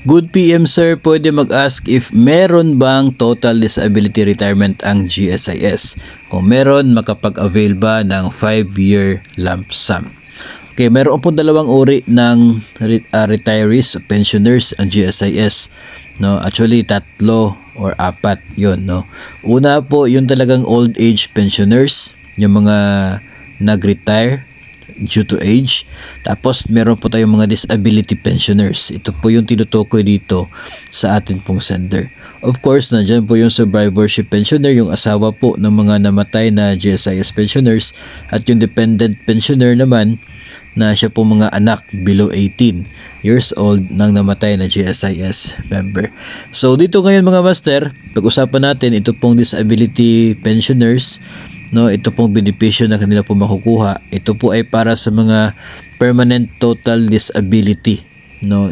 Good PM sir, pwede mag-ask if meron bang total disability retirement ang GSIS. Kung meron, makapag-avail ba ng 5-year lump sum. Okay, meron po dalawang uri ng retirees o pensioners ang GSIS. No, actually tatlo or apat 'yon, no. Una po, yung talagang old age pensioners, yung mga nag-retire due to age. Tapos meron po tayong mga disability pensioners. Ito po yung tinutukoy dito sa atin pong sender. Of course, nandiyan po yung survivorship pensioner, yung asawa po ng mga namatay na GSIS pensioners, at yung dependent pensioner naman na siya po mga anak below 18 years old nang namatay na GSIS member. So dito ngayon mga master, pag-usapan natin ito pong disability pensioners. No, ito pong benepisyo na kanila po makukuha. Ito po ay para sa mga permanent total disability. No,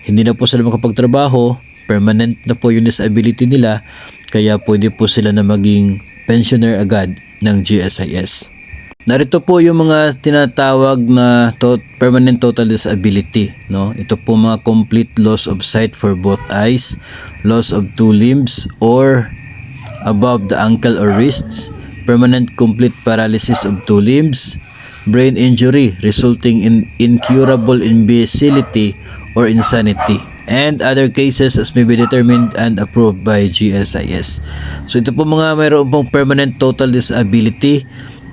hindi na po sila makapagtrabaho, permanent na po yung disability nila, kaya pwede po sila na maging pensioner agad ng GSIS. Narito po yung mga tinatawag na permanent total disability, no? Ito po mga complete loss of sight for both eyes, loss of 2 limbs or above the ankle or wrists, permanent complete paralysis of 2 limbs, brain injury resulting in incurable imbecility or insanity, and other cases as may be determined and approved by GSIS. So ito po mga mayroon pong permanent total disability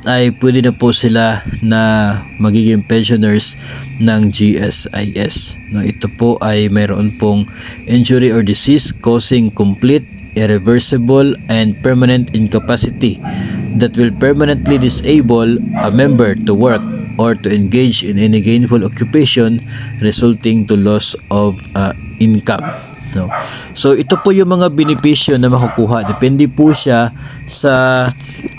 ay pwede na po sila na magiging pensioners ng GSIS. No, ito po ay mayroon pong injury or disease causing complete, irreversible, and permanent incapacity that will permanently disable a member to work or to engage in any gainful occupation resulting to loss of income. No. So ito po yung mga benepisyo na makukuha. Depende po siya sa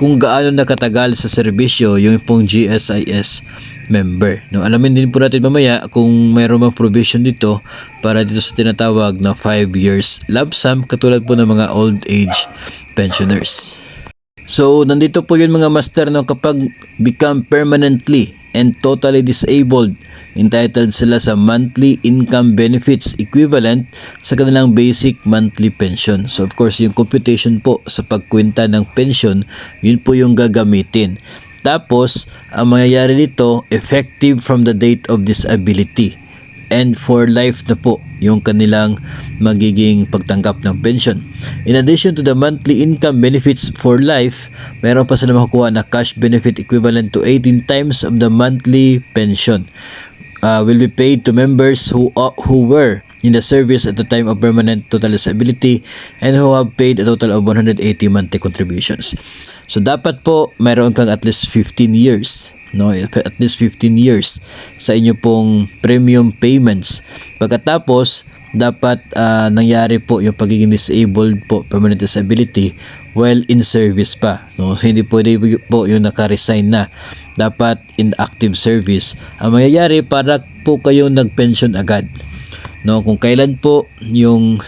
kung gaano nakatagal sa serbisyo yung pong GSIS member. No, alamin din po natin mamaya kung mayroon bang provision dito para dito sa tinatawag na 5 years lump sum katulad po ng mga old age pensioners. So, nandito po yun mga master, no, kapag become permanently and totally disabled, entitled sila sa monthly income benefits equivalent sa kanilang basic monthly pension. So, of course, yung computation po sa pagkwenta ng pension, yun po yung gagamitin. Tapos, ang mangyayari dito, effective from the date of disability. And for life na po yung kanilang magiging pagtanggap ng pension. In addition to the monthly income benefits for life, meron pa sila makukuha na cash benefit equivalent to 18 times of the monthly pension. Will be paid to members who were in the service at the time of permanent total disability and who have paid a total of 180 monthly contributions. So dapat po mayroon kang at least 15 years, no, at least 15 years sa inyo pong premium payments. Pagkatapos dapat nangyari po yung pagiging disabled po, permanent disability, while in service pa. No, so hindi pwede po yung naka-resign na. Dapat in active service ang mangyayari para po kayo nag-pension agad. No, kung kailan po yung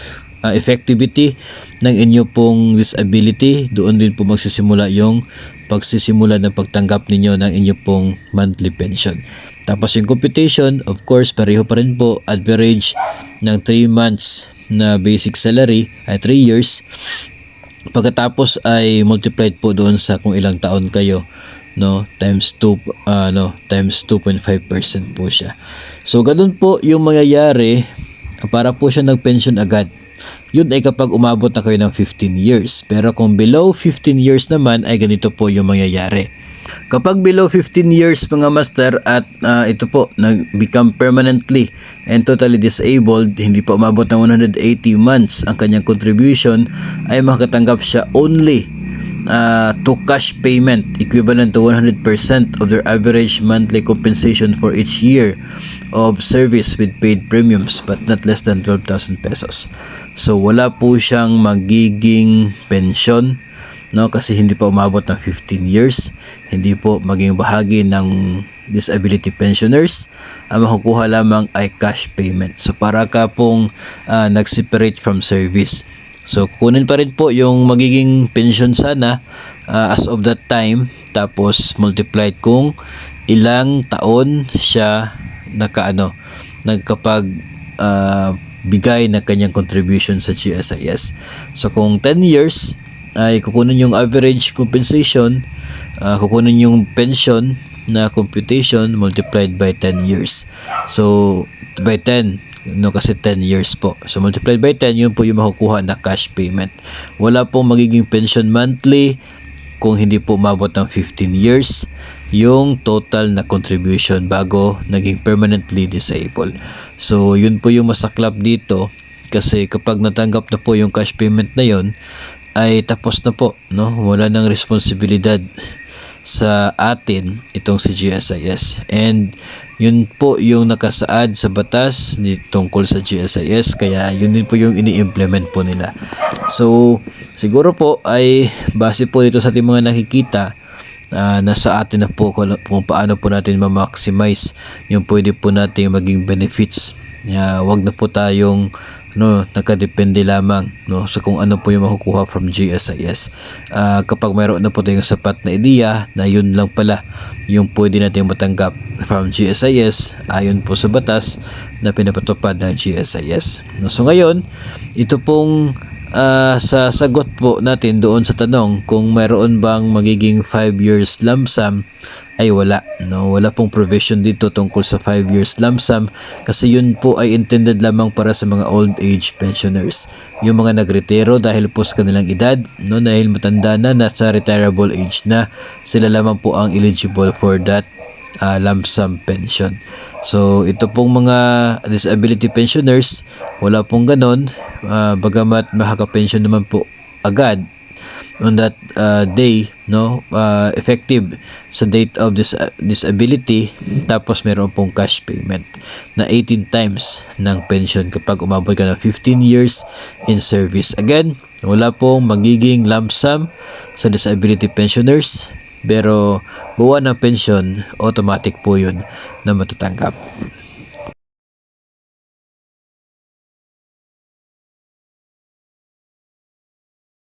effectivity ng inyo pong disability, doon din po magsisimula yung pagsisimula ng pagtanggap ninyo ng inyo pong monthly pension. Tapos yung computation, of course, pareho pa rin po, average ng 3 months na basic salary ay 3 years. Pagkatapos ay multiplied po doon sa kung ilang taon kayo, no, times 2 times 2.5% po siya. So ganun po yung mangyayari para po siya nag-pension agad. Yun ay kapag umabot na kayo ng 15 years. Pero kung below 15 years naman ay ganito po yung mangyayari. Kapag below 15 years mga master at ito po nag-become permanently and totally disabled, hindi pa umabot ng 180 months ang kanyang contribution, ay makatanggap siya only to cash payment equivalent to 100% of their average monthly compensation for each year of service with paid premiums but not less than 12,000 pesos. So wala po siyang magiging pension, no, kasi hindi pa umabot ng 15 years, hindi po maging bahagi ng disability pensioners. Ang makukuha lamang ay cash payment. So para ka pong nag-separate from service. So kunin pa rin po yung magiging pension sana as of that time, tapos multiplied kung ilang taon siya nagkapag magbigay ng kanyang contribution sa GSIS. So kung 10 years ay kukunin yung average compensation, kukunin yung pension na computation multiplied by 10 years. So by 10, no, kasi 10 years po. So multiplied by 10, yun po yung makukuha na cash payment. Wala pong magiging pension monthly kung hindi po umabot ng 15 years yung total na contribution bago naging permanently disabled. So yun po yung masaklap dito, kasi kapag natanggap na po yung cash payment na yun, ay tapos na po, no? Wala nang responsibilidad sa atin itong si GSIS. And yun po yung nakasaad sa batas tungkol sa GSIS, kaya yun din po yung ini-implement po nila. So siguro po ay base po dito sa ating mga nakikita, nasa atin na po kung paano po natin ma-maximize yung pwede po nating maging benefits. Wag na po tayong nakadepende lamang, no, sa kung ano po yung makukuha from GSIS. Kapag mayroon na po tayong sapat na ideya na yun lang pala yung pwede natin matanggap from GSIS ayon po sa batas na pinapatupad ng GSIS. No, so ngayon, ito pong sa sagot po natin doon sa tanong kung mayroon bang magiging 5 years lump sum, ay wala, no? Wala pong provision dito tungkol sa 5 years lump sum, kasi yun po ay intended lamang para sa mga old age pensioners, yung mga nagretiro dahil po sa kanilang edad, no, dahil matanda na, nasa retirable age na, sila lamang po ang eligible for that lump sum pension. So ito pong mga disability pensioners, wala pong ganon, bagamat makaka-pension naman po agad on that day, no, effective sa date of disability, tapos meron pong cash payment na 18 times ng pension kapag umabot ka ng 15 years in service. Again, wala pong magiging lump sum sa disability pensioners, pero buwan ng pension, automatic po yun na matatanggap.